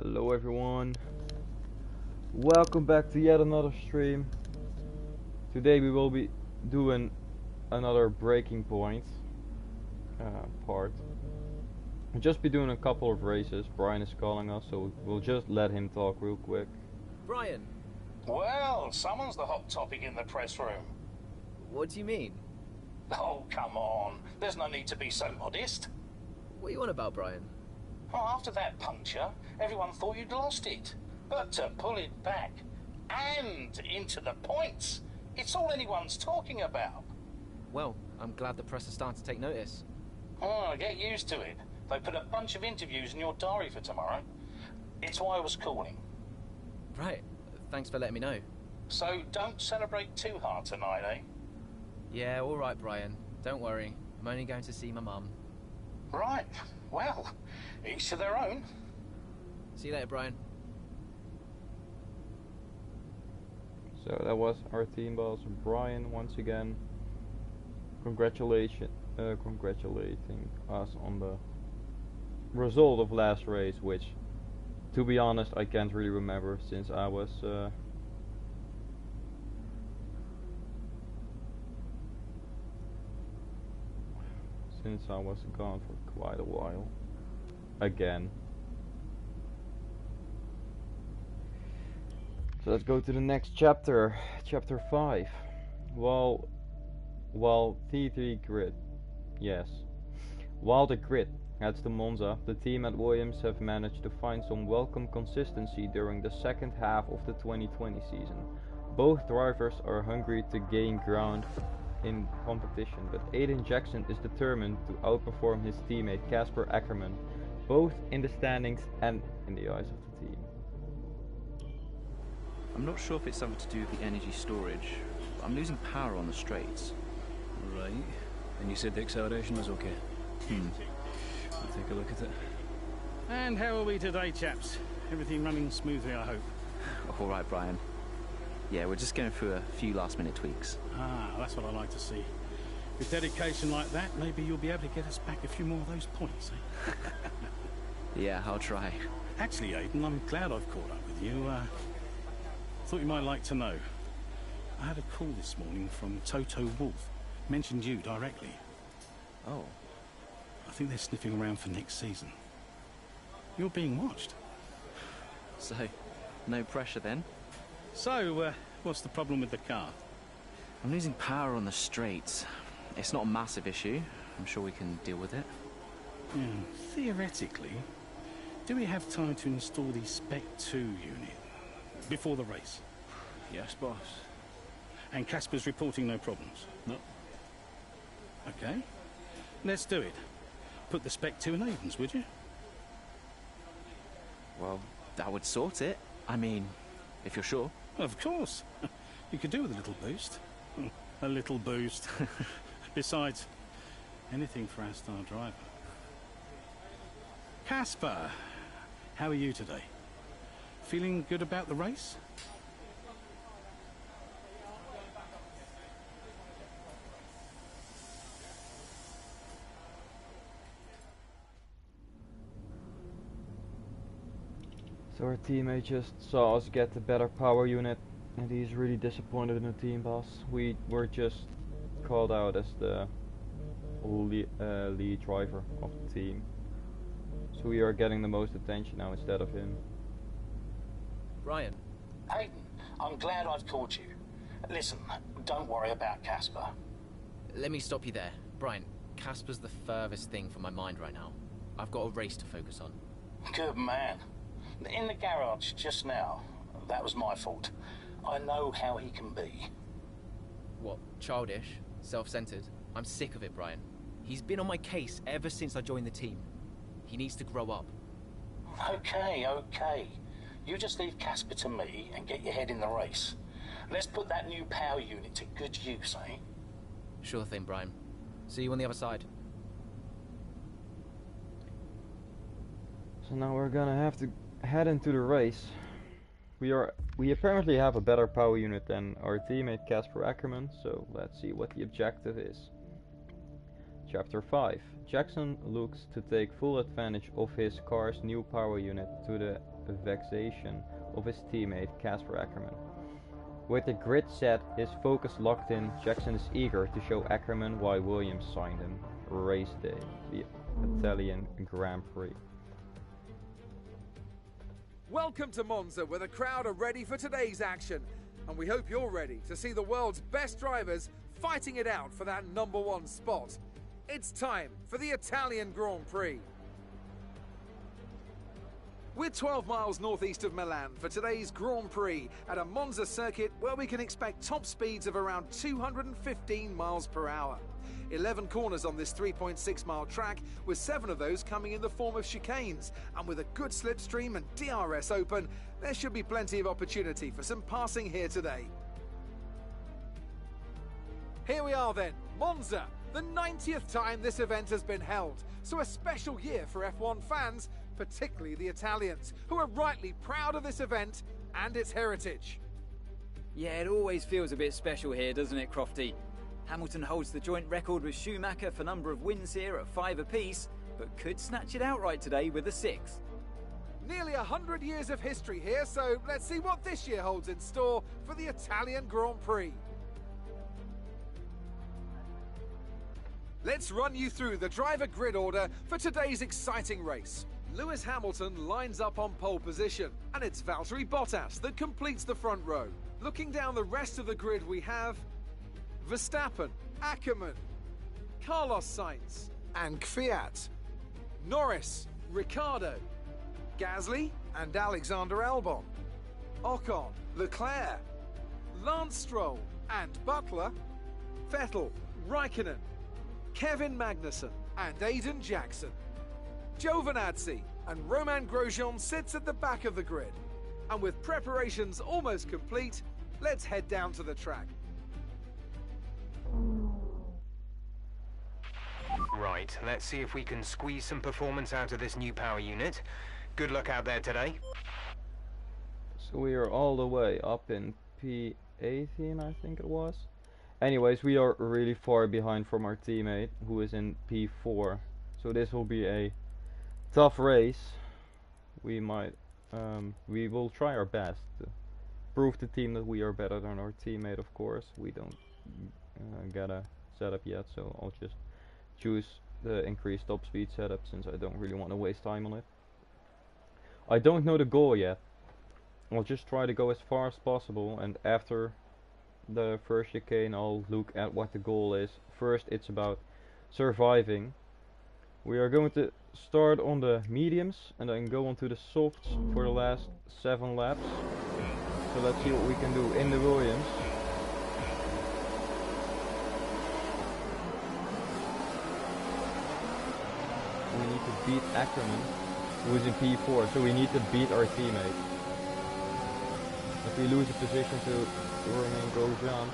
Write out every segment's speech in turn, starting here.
Hello everyone, welcome back to yet another stream. Today we will be doing another breaking point part. We'll just be doing a couple of races. Brian is calling us, so we'll just let him talk real quick. Brian! Well, someone's the hot topic in the press room. What do you mean? Oh, come on. There's no need to be so modest. What are you on about, Brian? Oh, after that puncture, everyone thought you'd lost it. But to pull it back and into the points, it's all anyone's talking about. Well, I'm glad the press is starting to take notice. Oh, get used to it. They put a bunch of interviews in your diary for tomorrow. It's why I was calling. Right. Thanks for letting me know. So don't celebrate too hard tonight, eh? Yeah, alright, Brian. Don't worry. I'm only going to see my mum. Right. Well, each to their own. See you later, Brian. So that was our team boss Brian once again. Congratulating us on the result of last race, which, to be honest, I can't really remember since I was gone for quite a while. Again. So let's go to the next chapter, chapter 5. While T3 grid, yes. While the grid heads to Monza, the team at Williams have managed to find some welcome consistency during the second half of the 2020 season. Both drivers are hungry to gain ground in competition, but Aiden Jackson is determined to outperform his teammate Casper Ackerman, both in the standings and in the eyes of the team. I'm not sure if it's something to do with the energy storage, but I'm losing power on the straights. Right. And you said the acceleration was okay? I'll take a look at it. And how are we today, chaps? Everything running smoothly, I hope. All right, Brian. Yeah, we're just going through a few last-minute tweaks. Ah, that's what I like to see. With dedication like that, maybe you'll be able to get us back a few more of those points, eh? Yeah, I'll try. Actually, Aiden, I'm glad I've caught up with you. Thought you might like to know. I had a call this morning from Toto Wolff. Mentioned you directly. Oh. I think they're sniffing around for next season. You're being watched. So, no pressure then? So, what's the problem with the car? I'm losing power on the straights. It's not a massive issue. I'm sure we can deal with it. Yeah, theoretically, do we have time to install the Spec 2 unit before the race? Yes, boss. And Casper's reporting no problems? No. Okay. Let's do it. Put the Spec 2 in Aiden's, would you? Well, that would sort it. I mean, if you're sure. Of course. You could do with a little boost. A little boost. Besides, anything for our star driver. Casper, how are you today? Feeling good about the race? So our teammate just saw us get the better power unit, and he's really disappointed in the team boss. We were just called out as the lead driver of the team, so we are getting the most attention now instead of him. Brian. Aiden, I'm glad I've called you. Listen, don't worry about Casper. Let me stop you there. Brian, Casper's the furthest thing from my mind right now. I've got a race to focus on. Good man. In the garage just now, that was my fault. I know how he can be. What, childish? Self-centered? I'm sick of it, Brian. He's been on my case ever since I joined the team. He needs to grow up. Okay. You just leave Casper to me and get your head in the race. Let's put that new power unit to good use, eh? Sure thing, Brian. See you on the other side. So now we're gonna have to head into the race. We apparently have a better power unit than our teammate Casper Ackerman, so let's see what the objective is. Chapter 5. Jackson looks to take full advantage of his car's new power unit to the vexation of his teammate Casper Ackerman. With the grid set, his focus locked in, Jackson is eager to show Ackerman why Williams signed him. Race day, the Italian Grand Prix. Welcome to Monza, where the crowd are ready for today's action. And we hope you're ready to see the world's best drivers fighting it out for that #1 spot. It's time for the Italian Grand Prix. We're 12 miles northeast of Milan for today's Grand Prix at a Monza circuit where we can expect top speeds of around 215 miles per hour. 11 corners on this 3.6-mile track, with 7 of those coming in the form of chicanes. And with a good slipstream and DRS open, there should be plenty of opportunity for some passing here today. Here we are then, Monza, the 90th time this event has been held. So a special year for F1 fans, particularly the Italians, who are rightly proud of this event and its heritage. Yeah, it always feels a bit special here, doesn't it, Crofty? Hamilton holds the joint record with Schumacher for number of wins here at 5 apiece, but could snatch it outright today with a 6th. Nearly 100 years of history here, so let's see what this year holds in store for the Italian Grand Prix. Let's run you through the driver grid order for today's exciting race. Lewis Hamilton lines up on pole position, and it's Valtteri Bottas that completes the front row. Looking down the rest of the grid, we have Verstappen, Ackerman, Carlos Sainz, and Kvyat, Norris, Ricciardo, Gasly, and Alexander Albon, Ocon, Leclerc, Lance Stroll, and Butler, Vettel, Raikkonen, Kevin Magnussen, and Aiden Jackson. Giovinazzi and Romain Grosjean sits at the back of the grid. And with preparations almost complete, let's head down to the track. Right, let's see if we can squeeze some performance out of this new power unit. Good luck out there today. So we are all the way up in P18, I think it was. Anyways, we are really far behind from our teammate, who is in P4. So this will be a tough race. We will try our best to prove to the team that we are better than our teammate, of course. We don't get a setup yet, so I'll just choose the increased top speed setup since I don't really want to waste time on it. I don't know the goal yet. I'll just try to go as far as possible, and after the first chicane I'll look at what the goal is. First, it's about surviving. We are going to start on the mediums and then go on to the softs for the last 7 laps. So let's see what we can do in the Williams. We need to beat Ackerman, who is in P4, so we need to beat our teammate. If we lose a position to Romain Grosjean,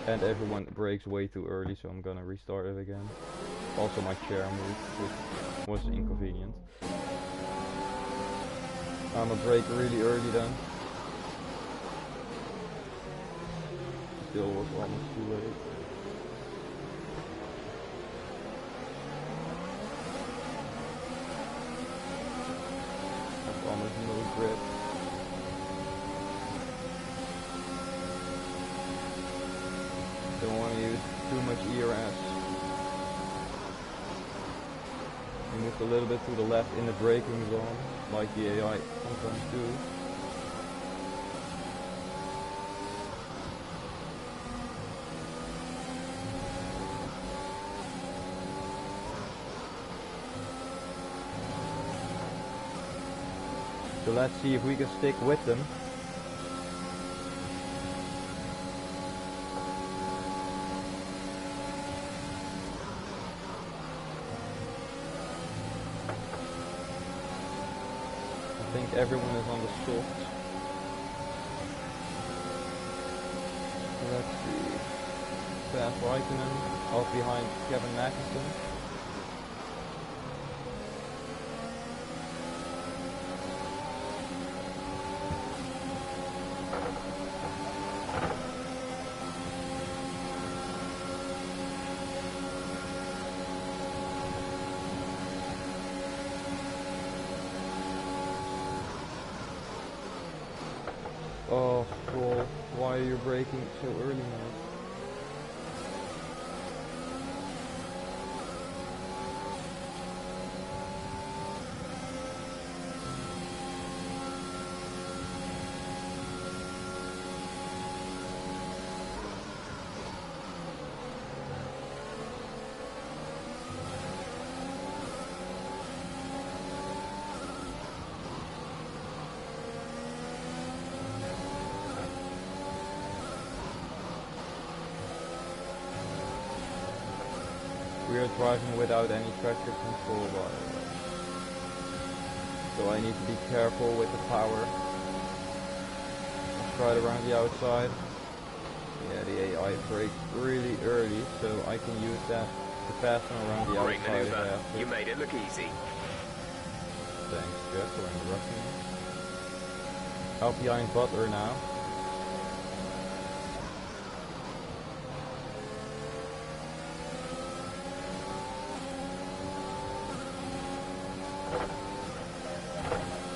and everyone brakes way too early, so I'm gonna restart it again. Also my chair moved, which was inconvenient. I'm a brake really early then. Still was almost too late. That's almost no grip. Don't want to use too much ERS. We moved a little bit to the left in the braking zone, like the AI sometimes do. So let's see if we can stick with them. I think everyone is on the soft. Let's see. Pass Raikkonen, off behind Kevin Magnussen. Oh, Stroll, why are you braking so early, man? We are driving without any traction control, by the way. So I need to be careful with the power. Let's try it around the outside. Yeah, the AI brakes really early, so I can use that to fasten around the Great outside. maneuver. You made it look easy. Thanks, Jeff, for interrupting me. Out behind Butler now.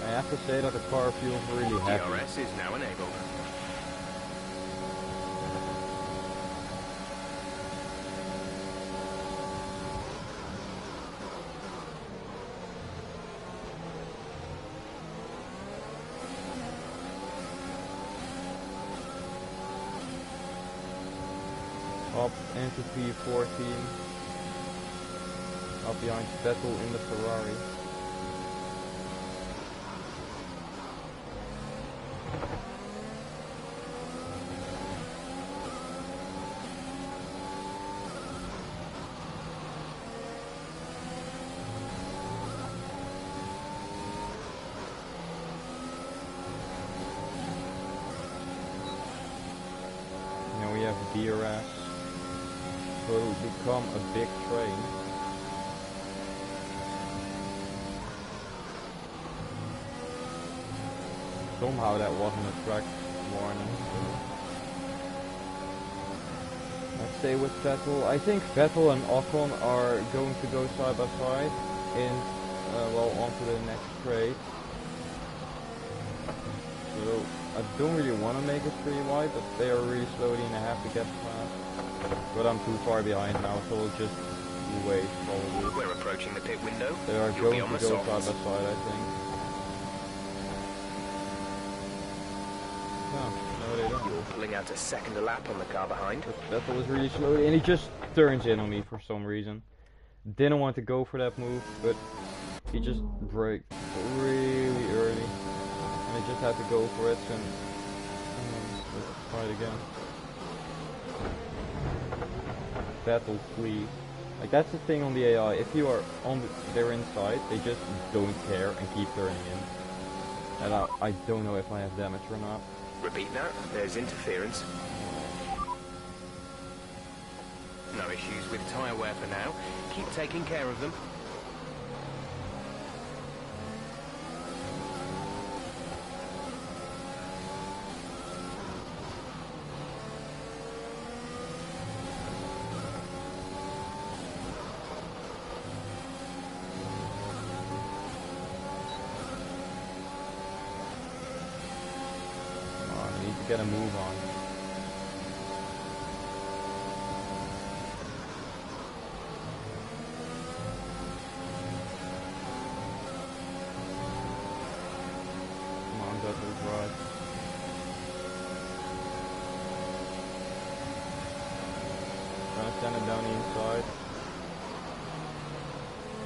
I have to say that the car feels really heavy. DRS is now enabled. Up into P14. Up behind Vettel in the Ferrari. Now we have DRS. So it will become a big train. Somehow that wasn't a track warning. Let's stay with Vettel. I think Vettel and Ocon are going to go side by side in well onto the next straight. So I don't really want to make it pretty wide, but they are really slowly and I have to get past. But I'm too far behind now, so we'll just wait probably. We're approaching the pit window. They are You'll be going on to the go softs. side by side, I think. No, they don't. You're pulling out a second a lap on the car behind. But Vettel was really slowly, and he just turns in on me for some reason. Didn't want to go for that move, but he just braked really early, and I just had to go for it. And let's try it again. Vettel, please. Like that's the thing on the AI. If you are on their inside, they just don't care and keep turning in. And I don't know if I have damage or not. Repeat that. There's interference. No issues with tyre wear for now. Keep taking care of them. Get a move on. Come on, that was right. Trying to send it down the inside.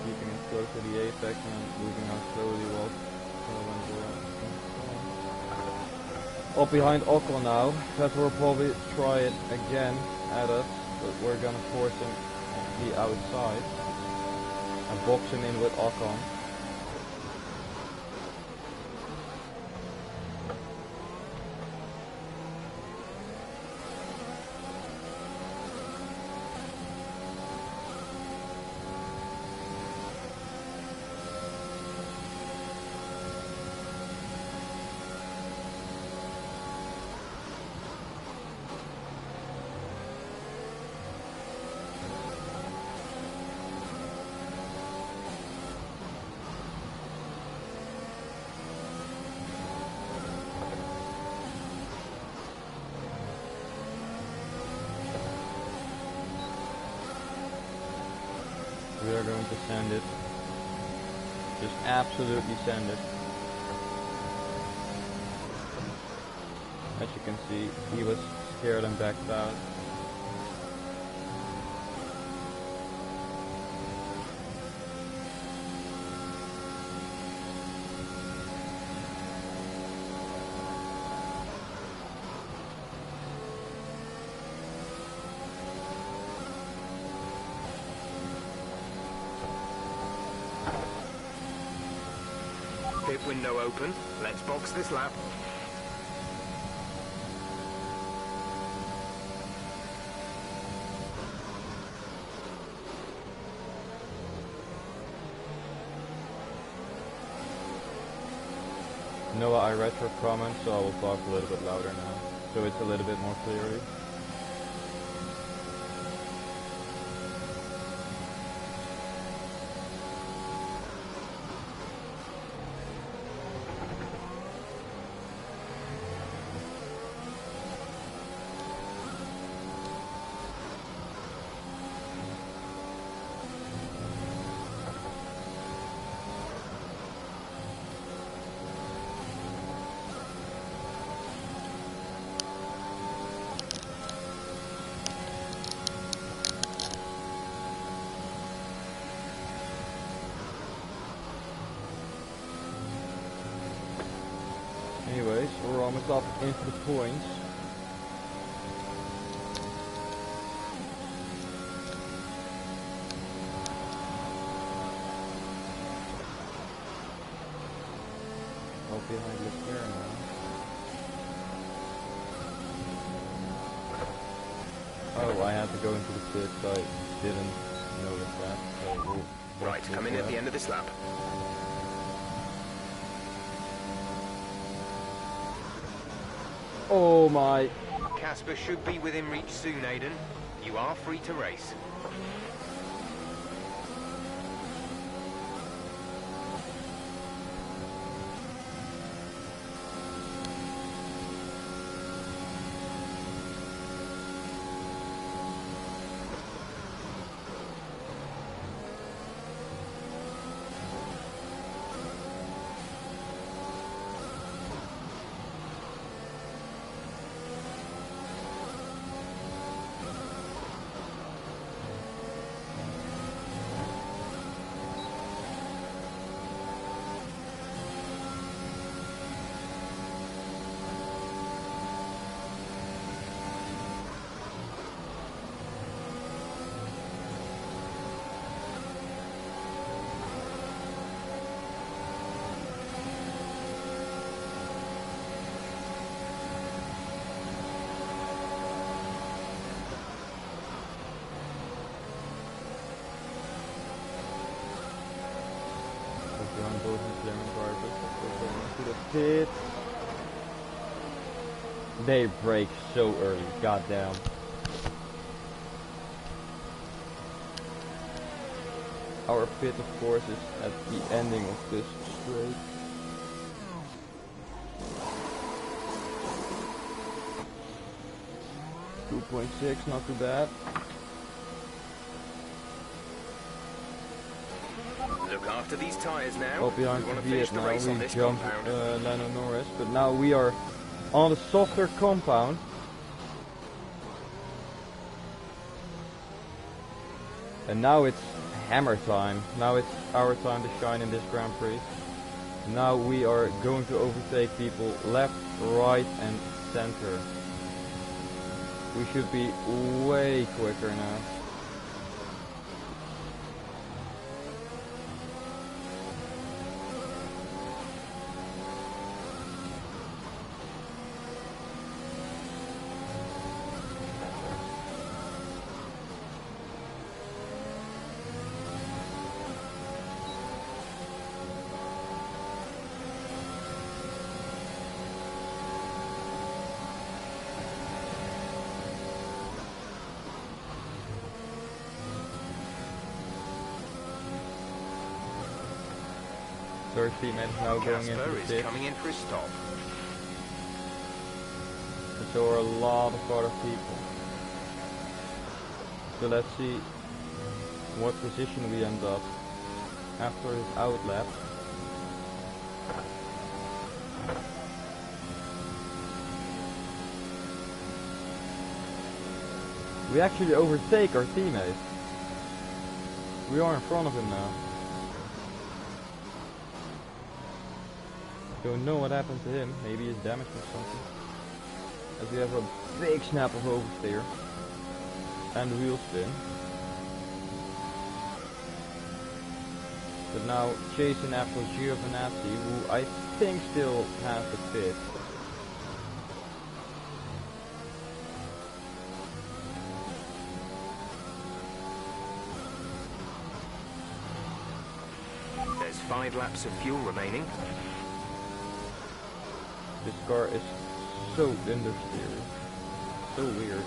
Keeping it close to the apex and moving out slowly while up behind Ocon now. Vettel will probably try it again at us, but we're gonna force him on the outside and box him in with Ocon. are going to send it. Just absolutely send it. As you can see, he was scared and backed out. Pit window open. Let's box this lap. Noah, I read your comments, so I will talk a little bit louder now, so it's a little bit more clearly. Anyways, we're almost up into the points. Oh, behind Leclerc now. Oh, I had to go into the pit, so I didn't notice that. So we'll Right, come in at the end of this lap. Oh my. Casper should be within reach soon, Aiden. You are free to race. Both McLaren drivers are going to the pit. They brake so early, goddamn. Our pit, of course, is at the ending of this straight. .6, not too bad. Look after these tyres now. Oh, behind we want to the finish the now race on we this jumped compound. Lando Norris, but now we are on the softer compound. And now it's hammer time. Now it's our time to shine in this Grand Prix. Now we are going to overtake people left, right and center. We should be way quicker now. Third teammate is now going into the pit. Coming in for a stop. And so are a lot of other people. So let's see what position we end up after his outlap. We actually overtake our teammate. We are in front of him now. Don't know what happened to him. Maybe he's damaged or something. As we have a big snap of oversteer. And wheel spin. But now chasing after Giovinazzi, who I think still has the pit. There's 5 laps of fuel remaining. This car is so understeered. So weird.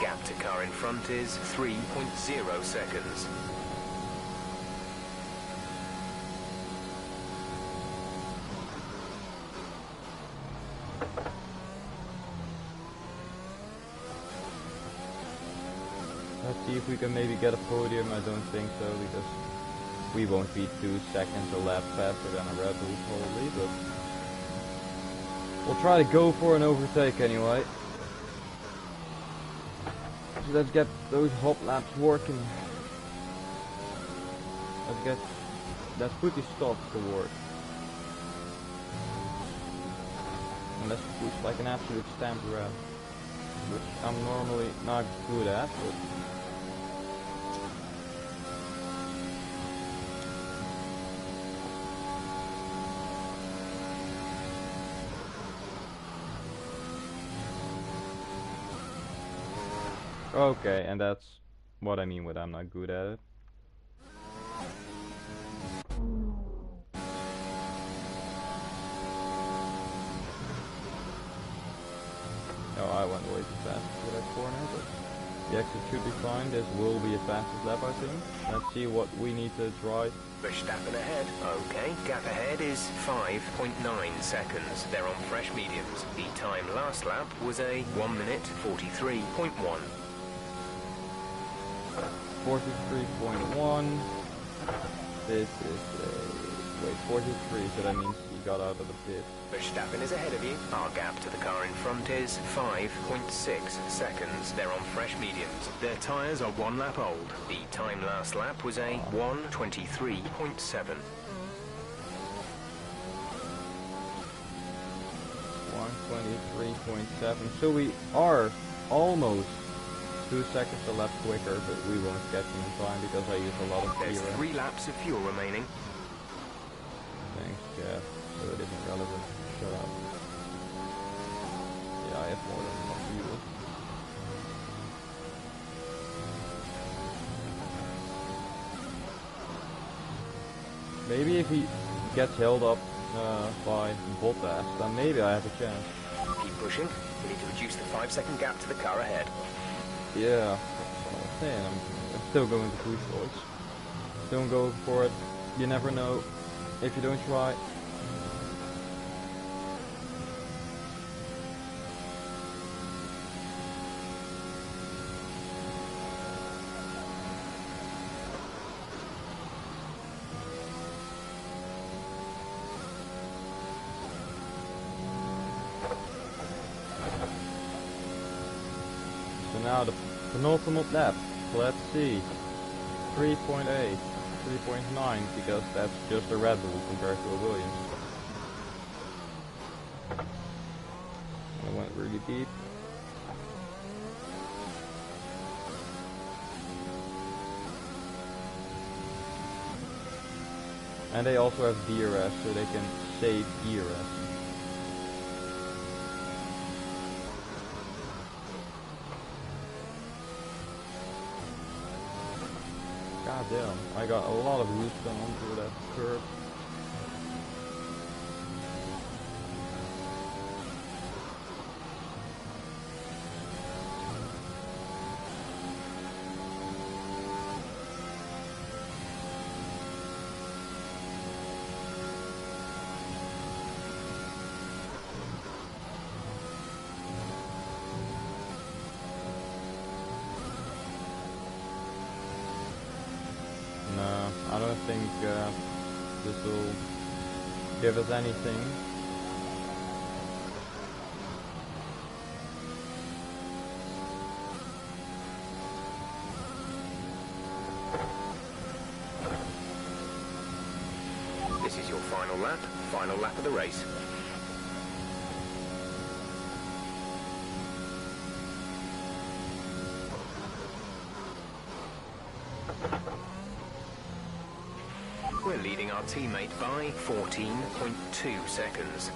Gap to car in front is 3.0 seconds. Let's see if we can maybe get a podium. I don't think so, because we won't be 2 seconds a lap faster than a Red Bull probably, but we'll try to go for an overtake anyway. So let's get those hop laps working. Let's put the stops to work. And let's push like an absolute stamped rat, which I'm normally not good at, but okay, and that's what I mean with I'm not good at it. Oh, I went way too fast for that corner, but the exit should be fine. This will be a fastest lap, I think. Let's see what we need to drive. Verstappen ahead. Okay, gap ahead is 5.9 seconds. They're on fresh mediums. The time last lap was a 1 minute 43.1. 43.1. This is a... wait, 43, so that means he got out of the pit. Verstappen is ahead of you. Our gap to the car in front is 5.6 seconds. They're on fresh mediums. Their tyres are 1 lap old. The time last lap was a 1:23.7. 1:23.7. So we are almost 2 seconds a lap quicker, but we won't catch him in time because I use a lot of There's gear. 3 laps of fuel remaining. Thanks, Jeff. So it isn't relevant. Shut up. Yeah, I have more than enough fuel. Maybe if he gets held up by Bottas, then maybe I have a chance. Keep pushing. We need to reduce the 5-second gap to the car ahead. Yeah, that's what I'm saying. I'm still going to push boys. Don't go for it. You never know if you don't try. So now the penultimate lap. Let's see. 3.8, 3.9, because that's just a Red Bull compared to a Williams. I went really deep. And they also have DRS, so they can save DRS. God damn, I got a lot of boost going on through that curve. No, I don't think this will give us anything. This is your final lap of the race. We're leading our teammate by 14.2 seconds.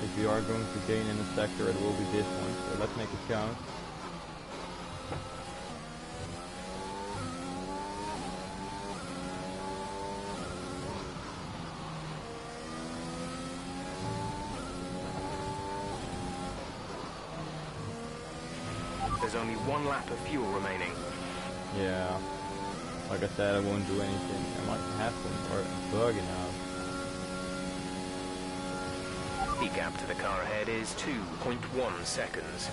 If we are going to gain in a sector, it will be this one, so let's make it count. There's only 1 lap of fuel remaining. Yeah, like I said, I won't do anything. I might have one or bugging out. The gap to the car ahead is 2.1 seconds.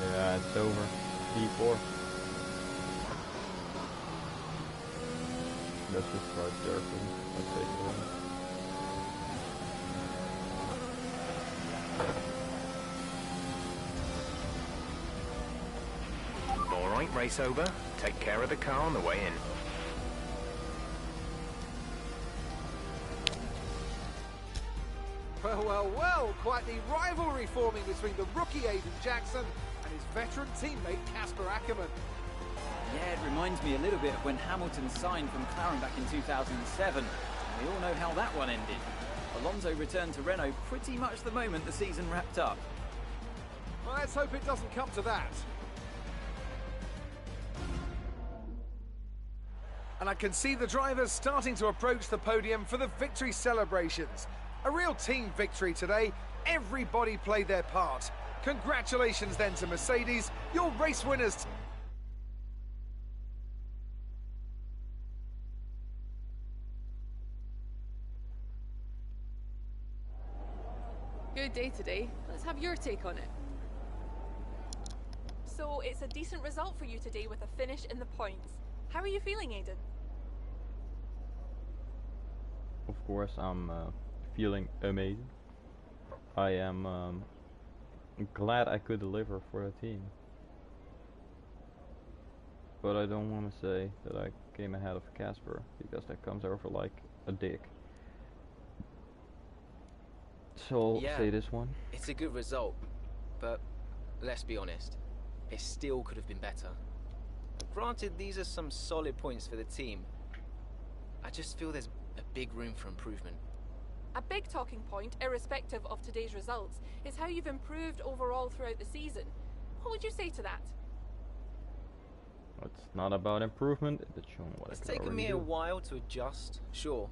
Yeah, it's over. P4. Let's just start surfing. Let's take it away. Alright, race over. Take care of the car on the way in. Well, quite the rivalry forming between the rookie Aiden Jackson and his veteran teammate Casper Ackermann. Yeah, it reminds me a little bit of when Hamilton signed from McLaren back in 2007. We all know how that one ended. Alonso returned to Renault pretty much the moment the season wrapped up. Well, let's hope it doesn't come to that. And I can see the drivers starting to approach the podium for the victory celebrations. A real team victory today. Everybody played their part. Congratulations then to Mercedes, your race winners. Good day today. Let's have your take on it. So it's a decent result for you today with a finish in the points. How are you feeling, Aiden? Of course, I'm feeling amazing. I am glad I could deliver for the team. But I don't want to say that I came ahead of Casper, because that comes over like a dick. So I'll say this one. It's a good result, but let's be honest, it still could have been better. Granted, these are some solid points for the team. I just feel there's a big room for improvement. A big talking point, irrespective of today's results, is how you've improved overall throughout the season. What would you say to that? It's not about improvement, it's showing what It's I can taken me already a do. while to adjust, sure,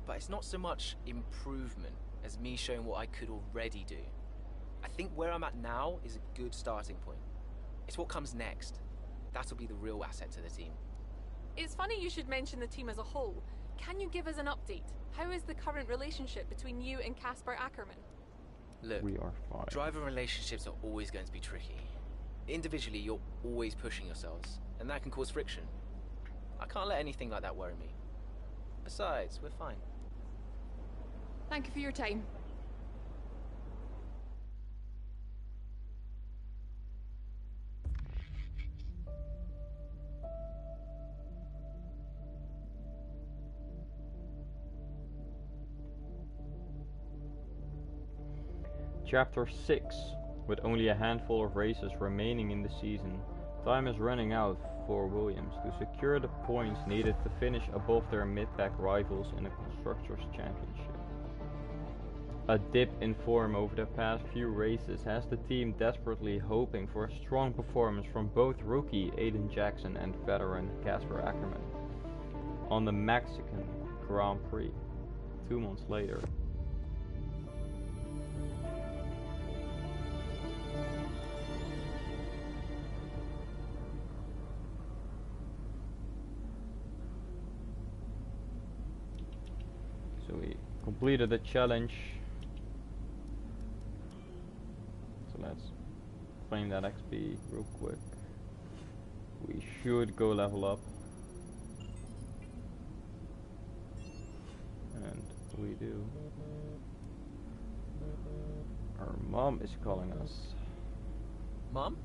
but it's not so much improvement as me showing what I could already do. I think where I'm at now is a good starting point. It's what comes next. That'll be the real asset to the team. It's funny you should mention the team as a whole. Can you give us an update? How is the current relationship between you and Casper Ackermann? Look, We are fine. driver relationships are always going to be tricky. Individually, you're always pushing yourselves, and that can cause friction. I can't let anything like that worry me. Besides, we're fine. Thank you for your time. Chapter 6. With only a handful of races remaining in the season, Time is running out for Williams to secure the points needed to finish above their mid-pack rivals in the Constructors' Championship. A dip in form over the past few races has the team desperately hoping for a strong performance from both rookie Aiden Jackson and veteran Casper Ackerman on the Mexican Grand Prix 2 months later. So we completed the challenge. So let's claim that XP real quick. We should go level up. And we do. Our mom is calling us. Mom?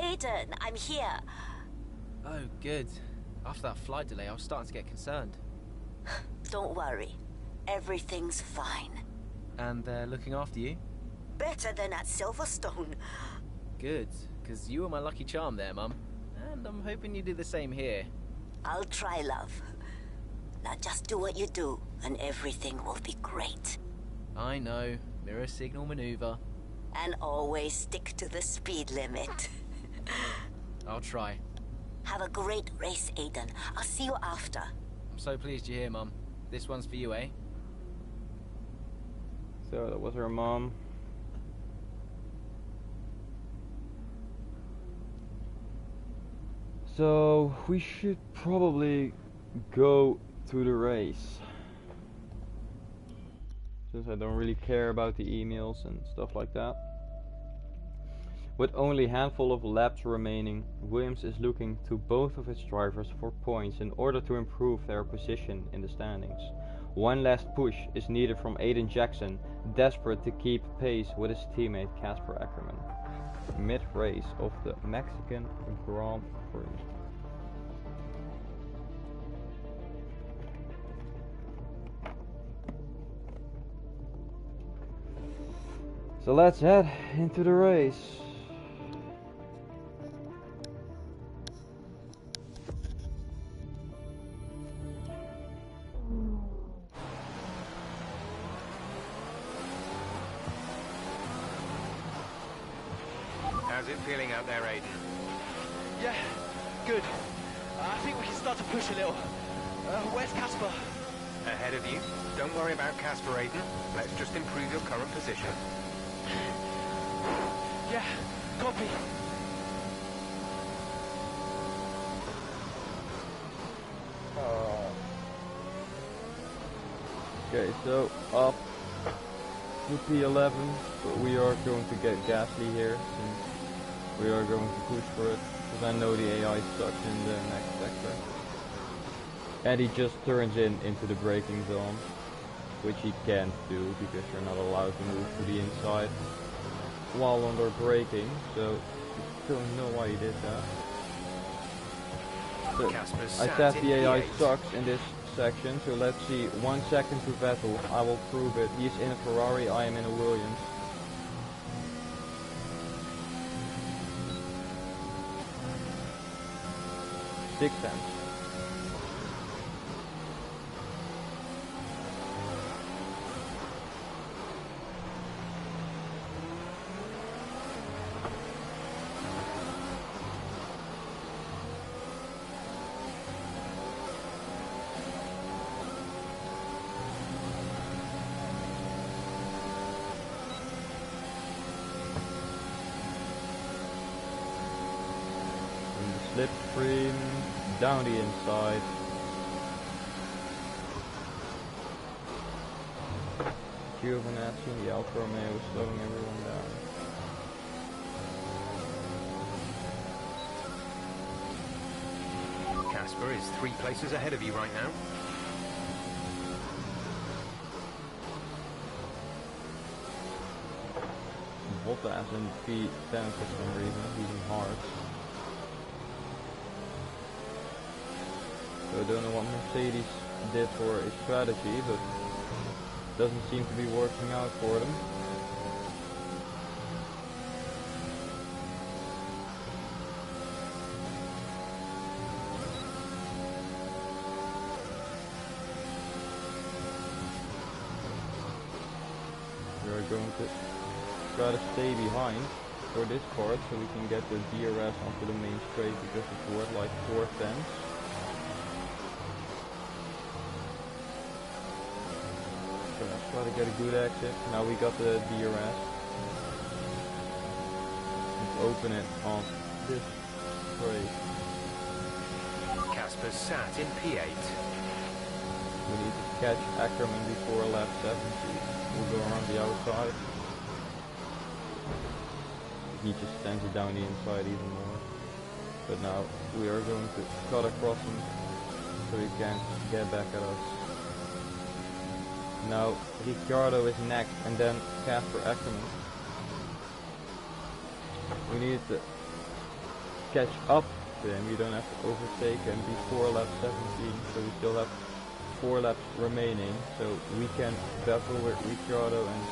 Aiden, I'm here. Oh, good. After that flight delay, I was starting to get concerned. Don't worry. Everything's fine. And they're looking after you? Better than at Silverstone. Good, because you were my lucky charm there, Mum. And I'm hoping you do the same here. I'll try, love. Now just do what you do, and everything will be great. I know. Mirror signal maneuver. And always stick to the speed limit. I'll try. Have a great race, Aiden. I'll see you after. I'm so pleased you're here, Mum. This one's for you, eh? So that was her mom. So we should probably go to the race. Since I don't really care about the emails and stuff like that. With only a handful of laps remaining, Williams is looking to both of its drivers for points in order to improve their position in the standings. One last push is needed from Aiden Jackson, desperate to keep pace with his teammate Casper Ackerman. Mid-race of the Mexican Grand Prix. So let's head into the race. How's it feeling out there, Aiden? Yeah, good. I think we can start to push a little. Where's Casper? Ahead of you. Don't worry about Casper, Aiden. Let's just improve your current position. Yeah, copy. Okay, so up to P11, but we are going to get Gasly here since we are going to push for it, because I know the AI sucks in the next sector. And he just turns into the braking zone, which he can't do because you're not allowed to move to the inside while under braking, so don't know why he did that. So I said the AI sucks in this section, so let's see. 1 second to Vettel, I will prove it. He's in a Ferrari, I am in a Williams. Six tenths. Slipstream down the inside. Giovinazzi, the Alfa Romeo, is slowing everyone down. Casper is 3 places ahead of you right now. Bottas in P10 for some reason, he's hard. So I don't know what Mercedes did for a strategy, but doesn't seem to be working out for them. going to try to stay behind for this part so we can get the DRS onto the main straight because it's worth like 4 tenths. So let's try to get a good exit. Now we got the DRS. Let's open it on this straight. Casper's sat in P8. We need to catch Ackerman before lap 70. We'll go around the outside. He just stands it down the inside even more. But now we are going to cut across him so he can't get back at us. Now Ricciardo is next and then Casper Ackerman. We need to catch up to him. We don't have to overtake him before lap 17, so we still have 4 laps remaining, so we can battle with Ricciardo and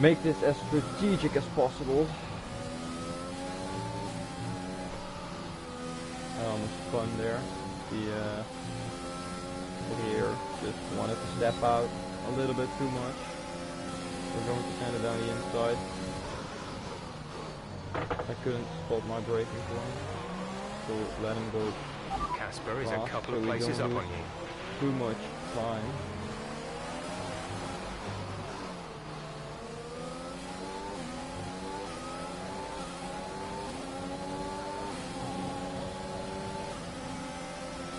make this as strategic as possible. Almost spun there. The here just wanted to step out a little bit too much. We're going to send it down the inside. I couldn't spot my braking point, so let him go. Casper is a couple of places up on you. Too much time.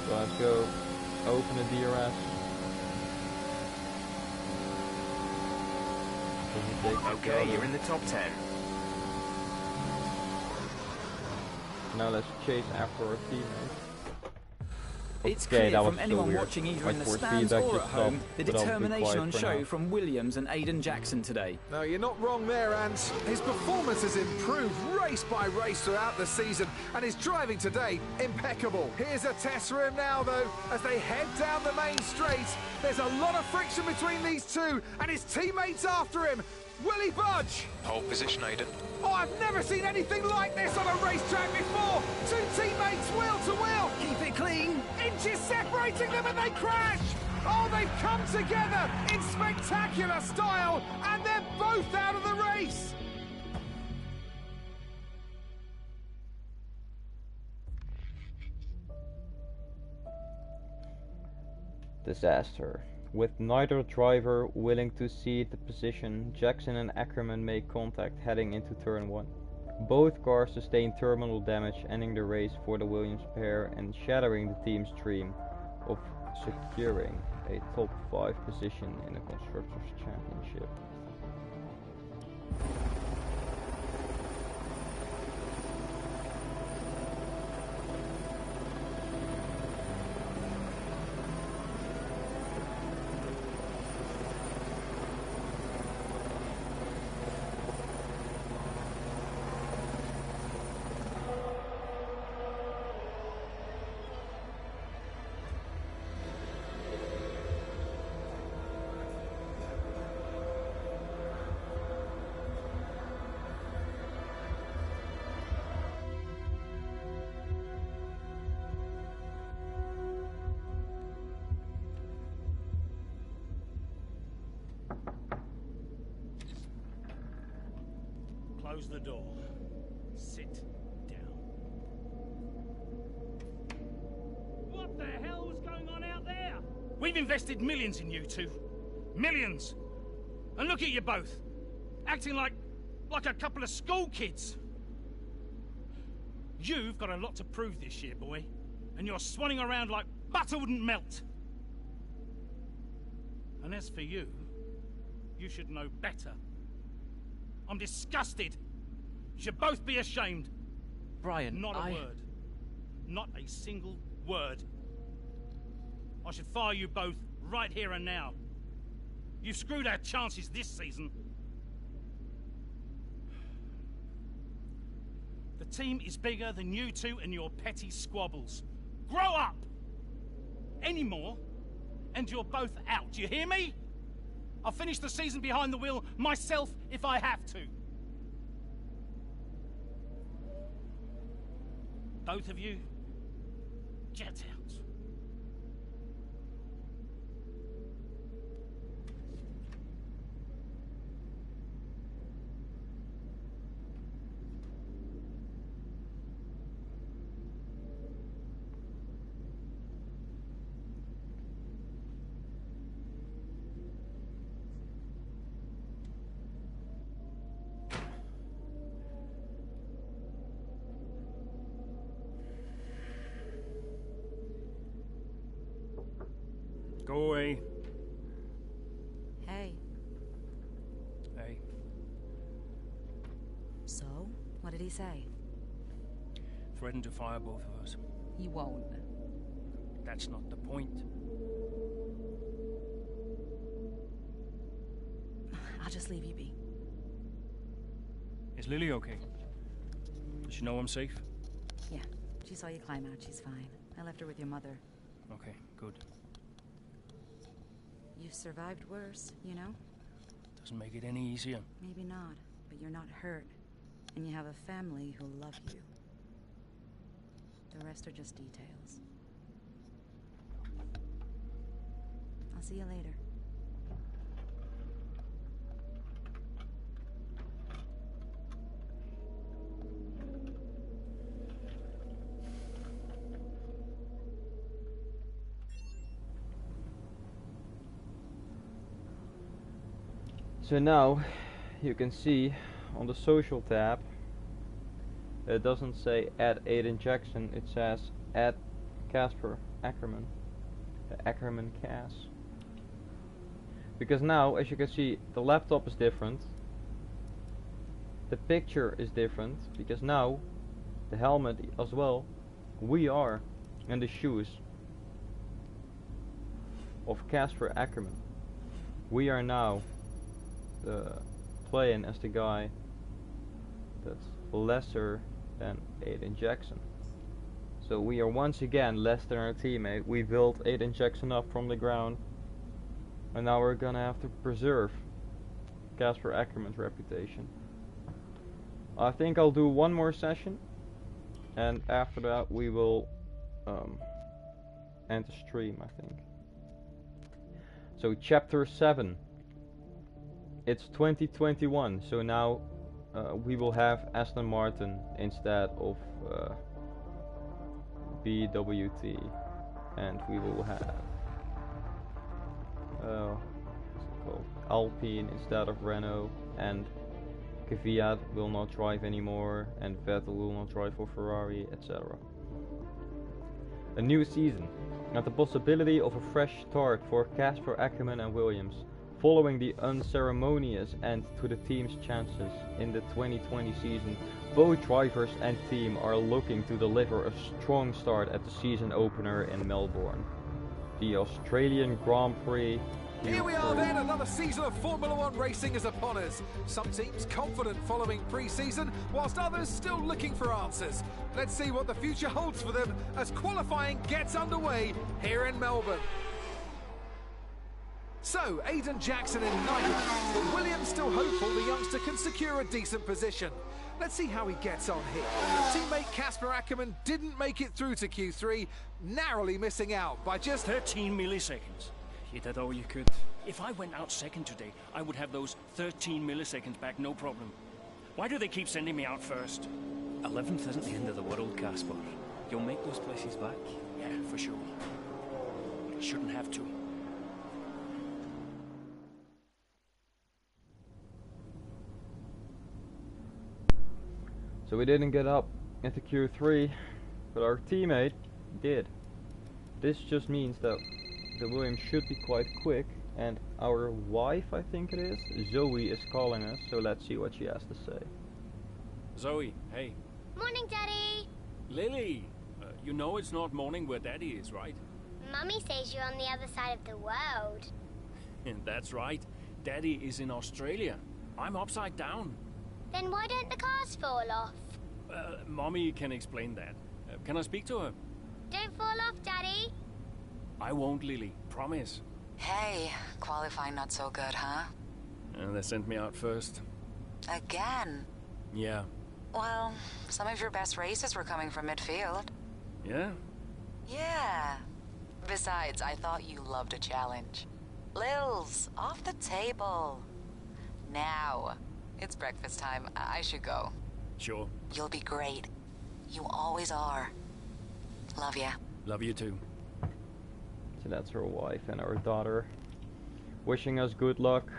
So let's go open the DRS. Okay, you're in the top 10. Now let's chase after our teammates. It's Okay, clear that was from so anyone weird. watching either My in the force stands feedback or just at home stopped, the but I'll be determination quiet on for show now. from Williams and Aiden Jackson today. No, you're not wrong there, Ant. His performance has improved race by race throughout the season, and his driving today, impeccable. Here's a test for him now, though, as they head down the main straight. There's a lot of friction between these two, and his teammates after him. Will he budge? Pole position, Aiden. Oh, I've never seen anything like this on a racetrack before. 2 teammates wheel to wheel. Keep it clean. Inches separating them and they crash. Oh, they've come together in spectacular style and they're both out of the race. Disaster. With neither driver willing to cede the position, Jackson and Ackerman make contact heading into turn 1. Both cars sustain terminal damage, ending the race for the Williams pair and shattering the team's dream of securing a top 5 position in the Constructors' Championship. Close the door. Sit down. What the hell was going on out there? We've invested millions in you two. Millions. And look at you both. Acting like a couple of school kids. You've got a lot to prove this year, boy. And you're swanning around like butter wouldn't melt. And as for you, you should know better. I'm disgusted. You should both be ashamed. Brian, Not a word. Not a single word. I should fire you both right here and now. You've screwed our chances this season. The team is bigger than you two and your petty squabbles. Grow up! Any more, and you're both out. Do you hear me? I'll finish the season behind the wheel myself if I have to. Both of you, get out. Go away. Hey. Hey. So, what did he say? Threatened to fire both of us. He won't. That's not the point. I'll just leave you be. Is Lily okay? Does she know I'm safe? Yeah, she saw you climb out. She's fine. I left her with your mother. Okay, good. You've survived worse, you know? Doesn't make it any easier. Maybe not, but you're not hurt. And you have a family who love you. The rest are just details. I'll see you later. So now you can see on the social tab it doesn't say add Aiden Jackson, it says add Casper Ackerman. Ackerman Cas. Because now, as you can see, the laptop is different. The picture is different because now the helmet as well we are, and the shoes of Casper Ackerman. We are now playing as the guy that's lesser than Aiden Jackson. So we are once again less than our teammate. We built Aiden Jackson up from the ground, and now we're gonna have to preserve Casper Ackerman's reputation. I think I'll do one more session, and after that we will end the stream, I think. So chapter 7. It's 2021, so now we will have Aston Martin instead of BWT, and we will have what's it called? Alpine instead of Renault, and Kvyat will not drive anymore, and Vettel will not drive for Ferrari, etc. A new season, and the possibility of a fresh start for Casper Ackerman and Williams, following the unceremonious end to the team's chances in the 2020 season. Both drivers and team are looking to deliver a strong start at the season opener in Melbourne. The Australian Grand Prix. Here we are then, another season of Formula One racing is upon us. Some teams confident following pre-season, whilst others still looking for answers. Let's see what the future holds for them as qualifying gets underway here in Melbourne. So, Aiden Jackson in ninth, but Williams still hopeful the youngster can secure a decent position. Let's see how he gets on here. Teammate Casper Ackerman didn't make it through to Q3, narrowly missing out by just 13 milliseconds. You did all you could. If I went out second today, I would have those 13 milliseconds back, no problem. Why do they keep sending me out first? 11th isn't the end of the world, Casper. You'll make those places back. Yeah, for sure. But I shouldn't have to. So we didn't get up into Q3, but our teammate did. This just means that the Williams should be quite quick, and our wife, I think it is, Zoe, is calling us, so let's see what she has to say. Zoe, hey. Morning, Daddy. Lily, you know it's not morning where Daddy is, right? Mummy says you're on the other side of the world. And that's right. Daddy is in Australia. I'm upside down. Then why don't the cars fall off? Mommy can explain that. Can I speak to her? Don't fall off, Daddy. I won't, Lily. Promise. Hey, qualifying not so good, huh? They sent me out first. Again? Yeah. Well, some of your best races were coming from midfield. Yeah? Yeah. Besides, I thought you loved a challenge. Lils, off the table. Now, it's breakfast time. I should go. Sure. You'll be great. You always are. Love ya. Love you too. So that's her wife and our daughter wishing us good luck.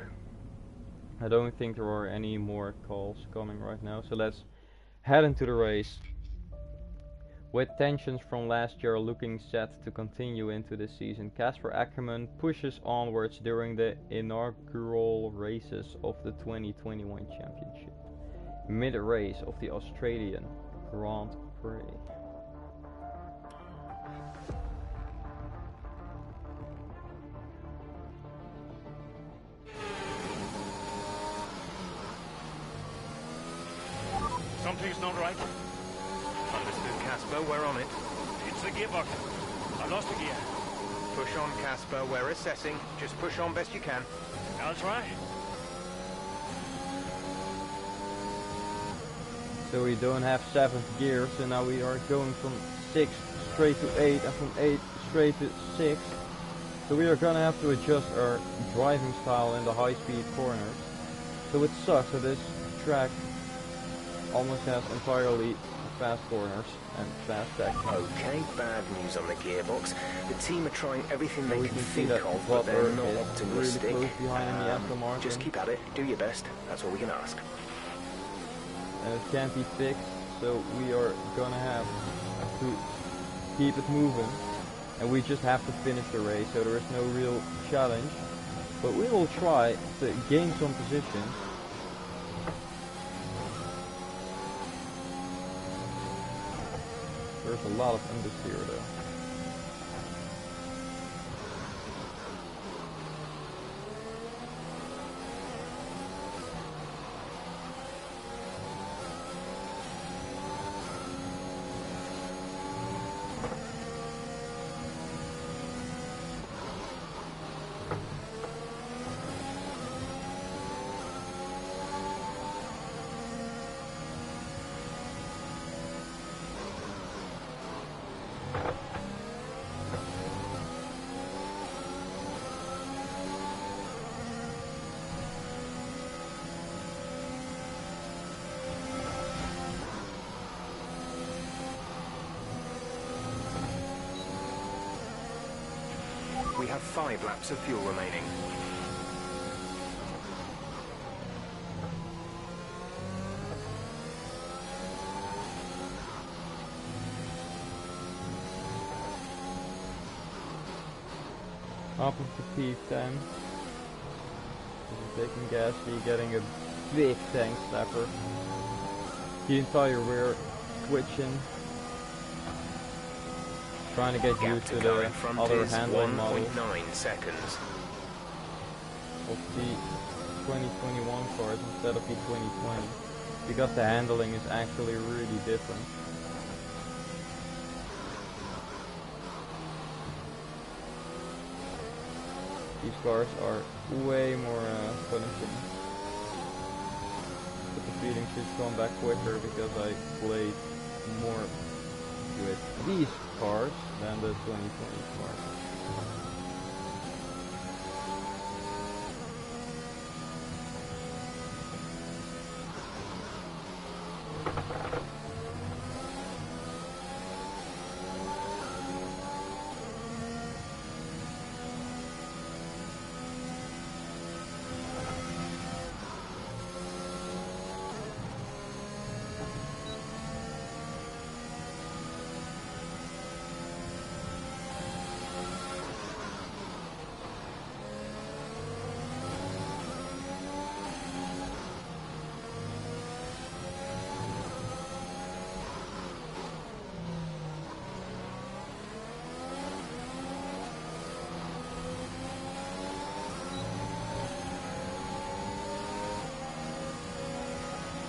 I don't think there are any more calls coming right now, so let's head into the race. With tensions from last year looking set to continue into this season, Casper Ackermann pushes onwards during the inaugural races of the 2021 championship, mid-race of the Australian Grand Prix. Something's not right. Understood, Casper. We're on it. It's the gearbox. I lost the gear. Push on, Casper. We're assessing. Just push on best you can. I'll try. So we don't have 7th gear, so now we are going from 6 straight to 8 and from 8 straight to 6. So we are gonna have to adjust our driving style in the high-speed corners. So it sucks that this track almost has entirely fast corners and fast sections. Okay, bad news on the gearbox. The team are trying everything they can see think that of, but they're Butler not is optimistic. really close behind in the Aston Martin. Just keep at it. Do your best. That's all we can ask. And it can't be fixed, so we are gonna have to keep it moving. And we just have to finish the race, so there is no real challenge. But we will try to gain some position. There's a lot of understeer though. We have 5 laps of fuel remaining. Up of the P10. Taking gas, getting a big tank slapper. The entire rear twitching. Trying to get used to the other handling model 1.9 seconds of the 2021 cars instead of the 2020, because the handling is actually really different. These cars are way more punishing. But the feeling should come back quicker because I played more with these cars than the 2020 cars.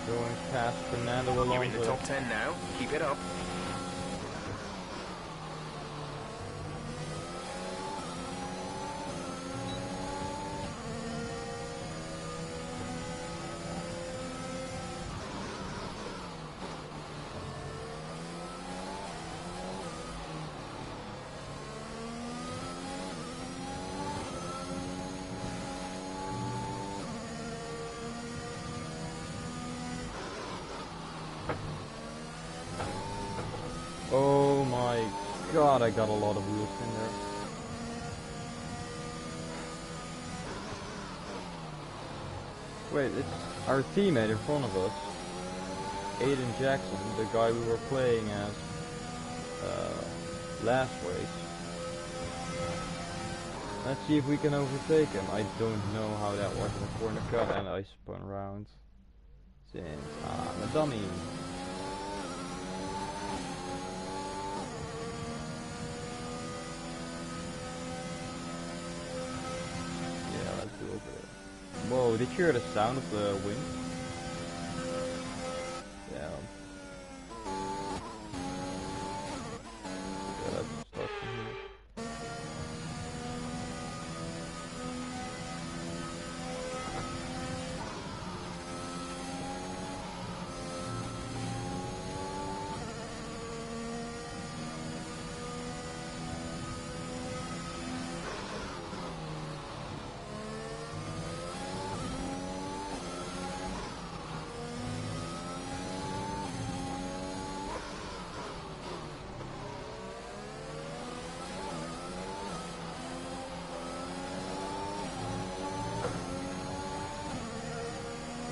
Going past Fernando Alonso. You're in the top 10 now. Keep it up. Oh my god, I got a lot of wheels in there. Wait, it's our teammate in front of us. Aiden Jackson, the guy we were playing as last race. Let's see if we can overtake him. I don't know how that was in the corner cut, and I spun round. Since I'm a dummy. Yeah, let's do over there. Whoa, did you hear the sound of the wind? Yeah. Yeah, let's start from here.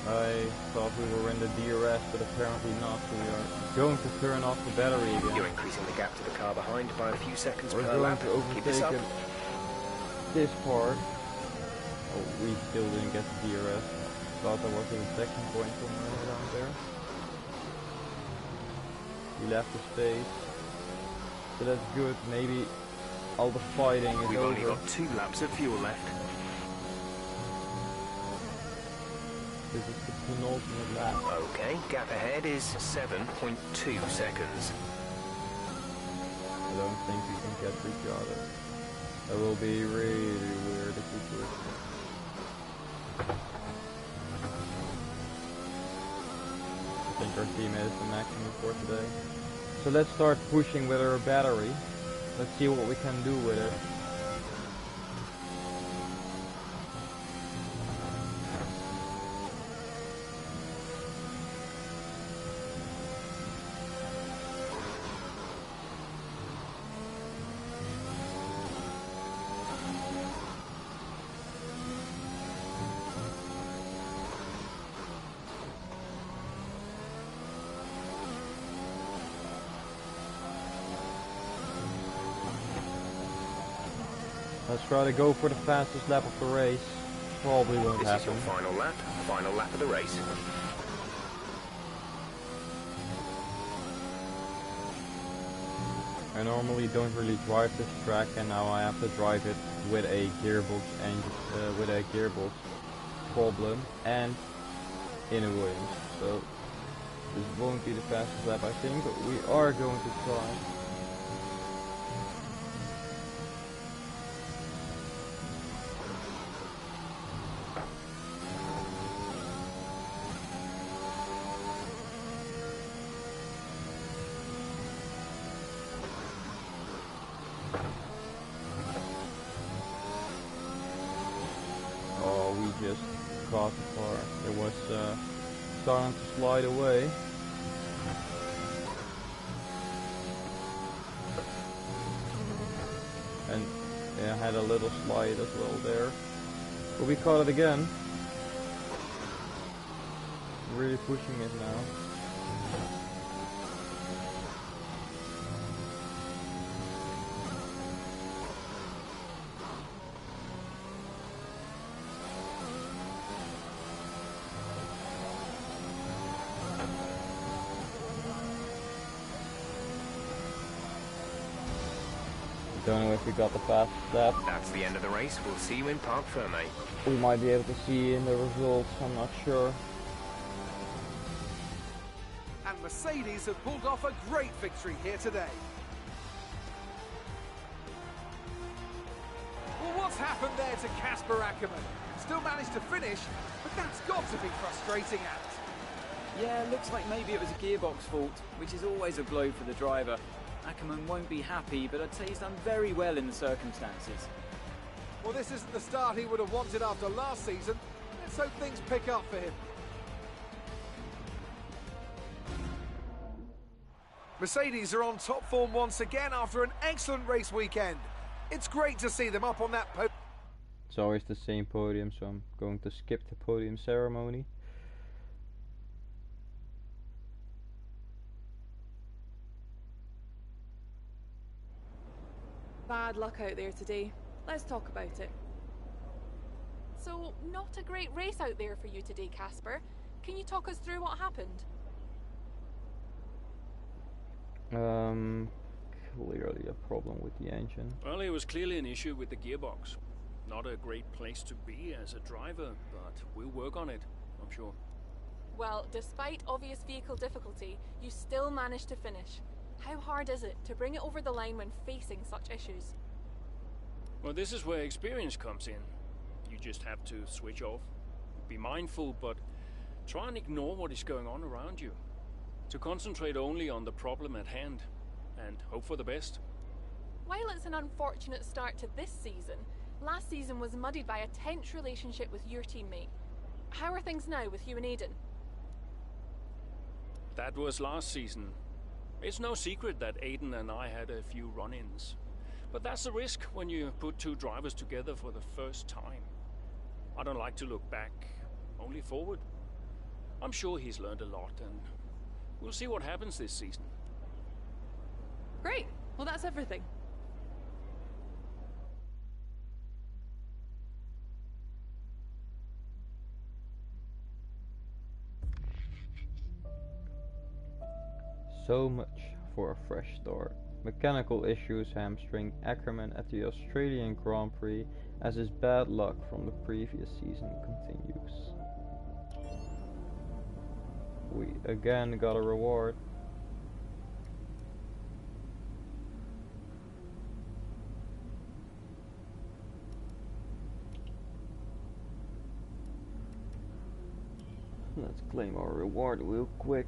I thought we were in the DRS, but apparently not, so we are going to turn off the battery again. You're increasing the gap to the car behind by a few seconds We're per going lap. to Keep this overtake up. this part. Oh, we still didn't get the DRS. Thought there was a second point somewhere around there. We left the space. So that's good. Maybe all the fighting is We've over. only got 2 laps of fuel left. This is the penultimate lap. Okay, gap ahead is 7.2 seconds. I don't think we can get each other. That will be really weird if we do it. I think our teammate is the maximum for today. So let's start pushing with our battery. Let's see what we can do with it. Let's try to go for the fastest lap of the race. Probably won't This happen. is your final lap of the race. I normally don't really drive this track, and now I have to drive it with a gearbox problem and in a Williams. So this won't be the fastest lap, I think, but we are going to try. Just caught the car. It was starting to slide away. And yeah, had a little slide as well there. But we caught it again. Really pushing it now. Don't know if we got the fast lap. That's the end of the race. We'll see you in Parc Ferme. We might be able to see in the results, I'm not sure. And Mercedes have pulled off a great victory here today. Well, what's happened there to Casper Ackermann? Still managed to finish, but that's got to be frustrating, Ant. Yeah, looks like maybe it was a gearbox fault, which is always a blow for the driver. Ackermann won't be happy, but I'd say he's done very well in the circumstances. Well, this isn't the start he would have wanted after last season. Let's hope things pick up for him. Mercedes are on top form once again after an excellent race weekend. It's great to see them up on that podium. It's always the same podium, so I'm going to skip the podium ceremony. bad luck out there today. Let's talk about it. So, not a great race out there for you today, Casper. Can you talk us through what happened? Clearly a problem with the engine. Well, it was clearly an issue with the gearbox. Not a great place to be as a driver, but we'll work on it, I'm sure. Well, despite obvious vehicle difficulty, you still managed to finish. How hard is it to bring it over the line when facing such issues? Well, this is where experience comes in. You just have to switch off. Be mindful, but try and ignore what is going on around you. To concentrate only on the problem at hand, and hope for the best. While it's an unfortunate start to this season, last season was muddied by a tense relationship with your teammate. How are things now with you and Aiden? That was last season. It's no secret that Aiden and I had a few run-ins. But that's the risk when you put two drivers together for the first time. I don't like to look back, only forward. I'm sure he's learned a lot, and we'll see what happens this season. Great. Well, that's everything. So much for a fresh start. Mechanical issues hamstring Ackerman at the Australian Grand Prix as his bad luck from the previous season continues. We again got a reward. Let's claim our reward real quick.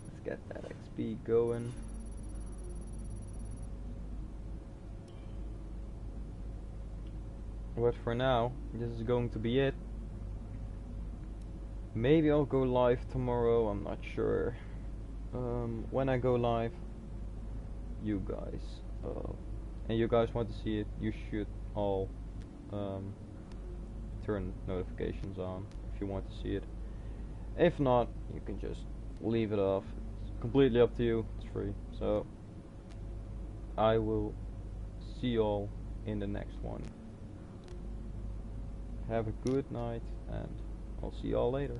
Let's get that XP going. But for now, this is going to be it. Maybe I'll go live tomorrow, I'm not sure. When I go live, you guys, and you guys want to see it, you should all turn notifications on if you want to see it. If not, you can just leave it off. It's completely up to you, it's free. So, I will see you all in the next one. Have a good night, and I'll see you all later.